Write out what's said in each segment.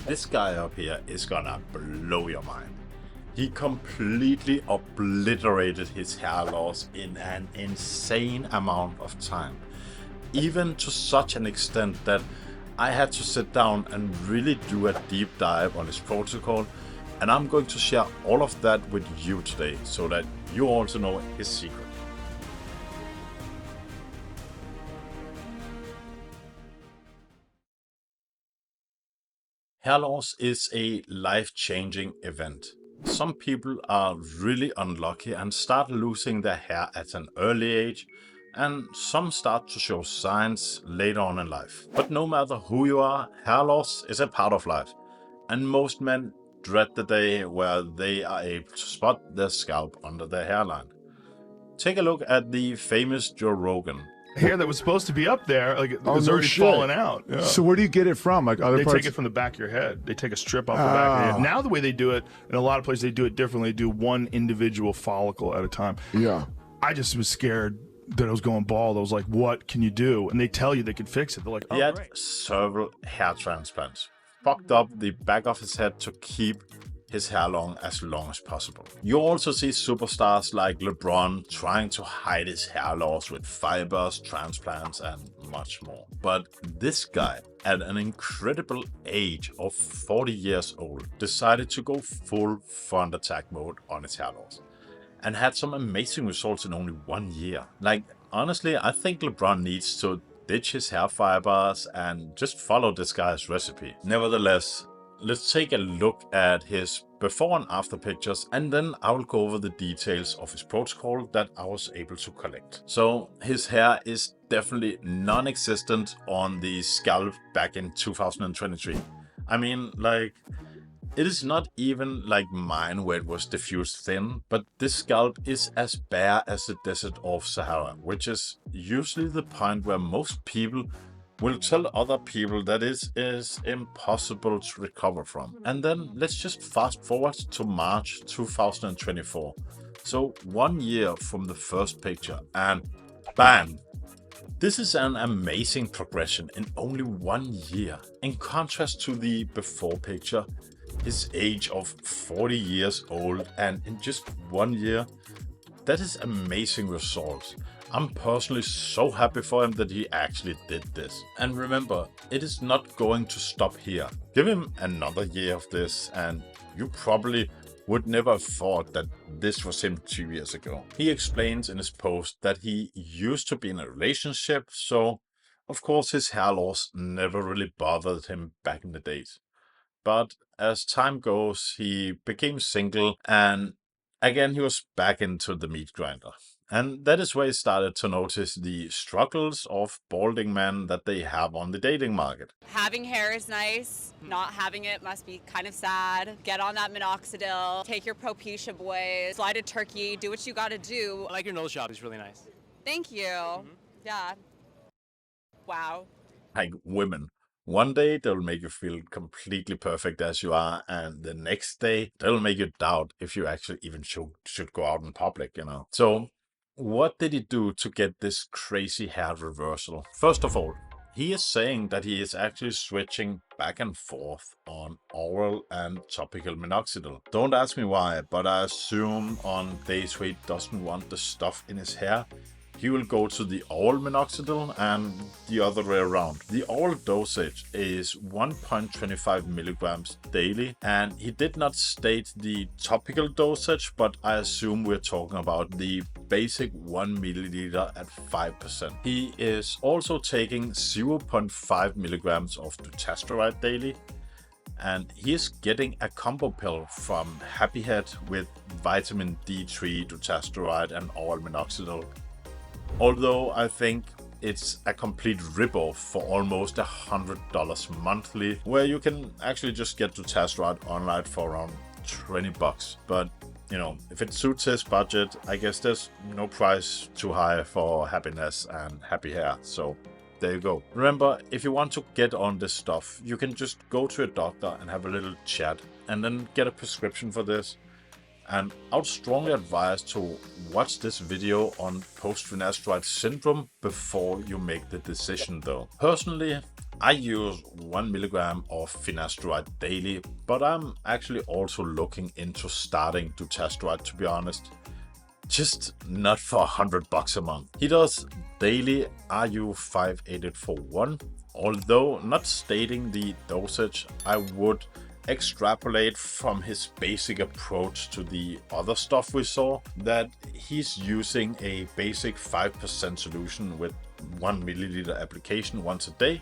This guy up here is gonna blow your mind. He completely obliterated his hair loss in an insane amount of time. Even to such an extent that I had to sit down and really do a deep dive on his protocol, and I'm going to share all of that with you today so that you also know his secret. Hair loss is a life-changing event. Some people are really unlucky and start losing their hair at an early age, and some start to show signs later on in life. But no matter who you are, hair loss is a part of life, and most men dread the day where they are able to spot their scalp under their hairline. Take a look at the famous Joe Rogan. Hair that was supposed to be up there, like it was no already shit. fallen out. Yeah. So where do you get it from? Like other They parts? take it from the back of your head. They take a strip off the back of your head. Now the way they do it, in a lot of places they do it differently. They do one individual follicle at a time. Yeah. I just was scared that I was going bald. I was like, what can you do? And they tell you they could fix it. They're like, oh, He had great. several hair transplants. Fucked up the back of his head to keep his hair long as possible. You also see superstars like LeBron trying to hide his hair loss with fibers, transplants, and much more. But this guy, at an incredible age of 40 years old, decided to go full front attack mode on his hair loss, and had some amazing results in only 1 year. Like, honestly, I think LeBron needs to ditch his hair fibers and just follow this guy's recipe. Nevertheless, let's take a look at his before and after pictures, and then I will go over the details of his protocol that I was able to collect. So his hair is definitely non-existent on the scalp back in 2023. I mean, like, it is not even like mine where it was diffused thin, but this scalp is as bare as the desert of Sahara, which is usually the point where most people will tell other people that it is impossible to recover from. And then let's just fast forward to March 2024. So 1 year from the first picture, and bam! This is an amazing progression in only 1 year. In contrast to the before picture, his age of 40 years old, and in just 1 year, that is amazing results. I'm personally so happy for him that he actually did this. And remember, it is not going to stop here. Give him another year of this and you probably would never have thought that this was him 2 years ago. He explains in his post that he used to be in a relationship, so of course his hair loss never really bothered him back in the days. But as time goes, he became single and again he was back into the meat grinder. And that is where he started to notice the struggles of balding men that they have on the dating market. Having hair is nice. Not having it must be kind of sad. Get on that minoxidil. Take your Propecia boys. Fly to Turkey. Do what you got to do. I like your nose job. It's really nice. Thank you. Yeah. Wow. Like women. One day they'll make you feel completely perfect as you are, and the next day they'll make you doubt if you actually even should go out in public, you know. So what did he do to get this crazy hair reversal? First of all, he is saying that he is actually switching back and forth on oral and topical minoxidil. Don't ask me why, but I assume on days where he doesn't want the stuff in his hair, he will go to the oral minoxidil and the other way around. The oral dosage is 1.25 milligrams daily, and he did not state the topical dosage, but I assume we're talking about the basic 1 milliliter at 5%. He is also taking 0.5 milligrams of dutasteride daily, and he is getting a combo pill from Happy Head with vitamin D3, dutasteride, and oral minoxidil. Although I think it's a complete ripoff for almost $100 monthly, where you can actually just get dutasteride online for around 20 bucks. But you know, if it suits his budget, I guess there's no price too high for happiness and happy hair. So there you go. Remember, if you want to get on this stuff, you can just go to a doctor and have a little chat and then get a prescription for this. And I would strongly advise to watch this video on post-finasteride syndrome before you make the decision though. Personally, I use 1 milligram of finasteride daily, but I'm actually also looking into starting dutasteride, to be honest. Just not for $100 a month. He does daily RU58841. Although not stating the dosage, I would extrapolate from his basic approach to the other stuff we saw that he's using a basic 5% solution with 1 milliliter application once a day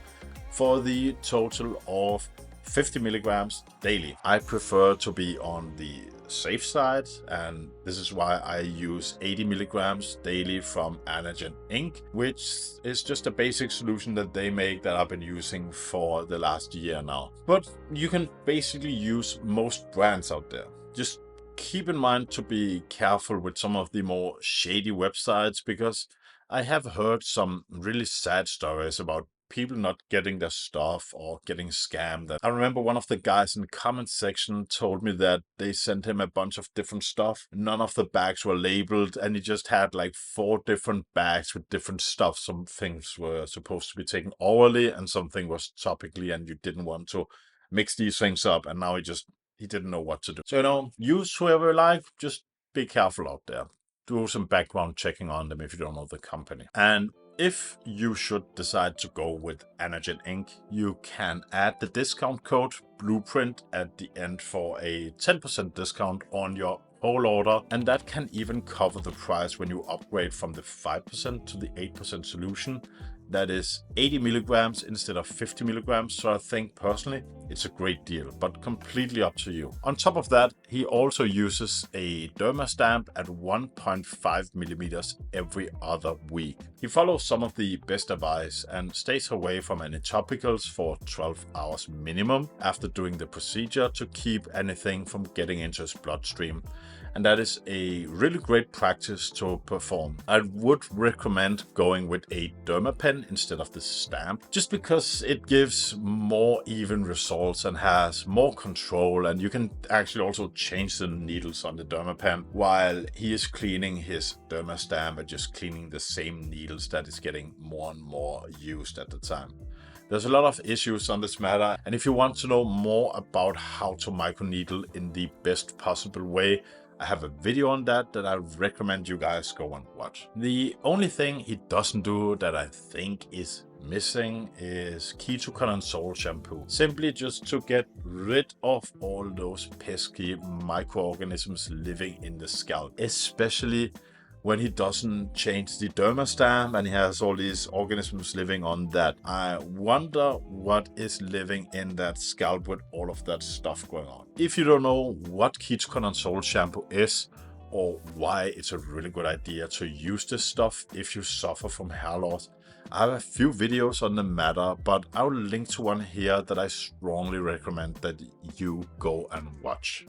for the total of 50 milligrams daily. I prefer to be on the safe side, and this is why I use 80 milligrams daily from Anagen Inc., which is just a basic solution that they make that I've been using for the last year now. But you can basically use most brands out there. Just keep in mind to be careful with some of the more shady websites, because I have heard some really sad stories about people not getting their stuff or getting scammed. I remember one of the guys in the comment section told me that they sent him a bunch of different stuff. None of the bags were labeled, and he just had like 4 different bags with different stuff. Some things were supposed to be taken orally and something was topically, and you didn't want to mix these things up, and now he didn't know what to do. So, use whoever you like, just be careful out there. Do some background checking on them if you don't know the company. And if you should decide to go with Anagen Inc., you can add the discount code Blueprint at the end for a 10% discount on your whole order, and that can even cover the price when you upgrade from the 5% to the 8% solution. That is 80 milligrams instead of 50 milligrams. So I think personally it's a great deal, but completely up to you. On top of that, he also uses a derma stamp at 1.5 millimeters every other week. He follows some of the best advice and stays away from any topicals for 12 hours minimum after doing the procedure to keep anything from getting into his bloodstream. And that is a really great practice to perform. I would recommend going with a derma pen instead of the stamp, just because it gives more even results and has more control, and you can actually also change the needles on the derma pen while he is cleaning his derma stamp and just cleaning the same needles that is getting more and more used at the time. There's a lot of issues on this matter, and if you want to know more about how to microneedle in the best possible way, I have a video on that I recommend you guys go and watch. The only thing he doesn't do that I think is missing is ketoconazole shampoo. Simply just to get rid of all those pesky microorganisms living in the scalp, especially when he doesn't change the derma stamp and he has all these organisms living on that. I wonder what is living in that scalp with all of that stuff going on. If you don't know what ketoconazole shampoo is, or why it's a really good idea to use this stuff if you suffer from hair loss, I have a few videos on the matter, but I'll link to one here that I strongly recommend that you go and watch.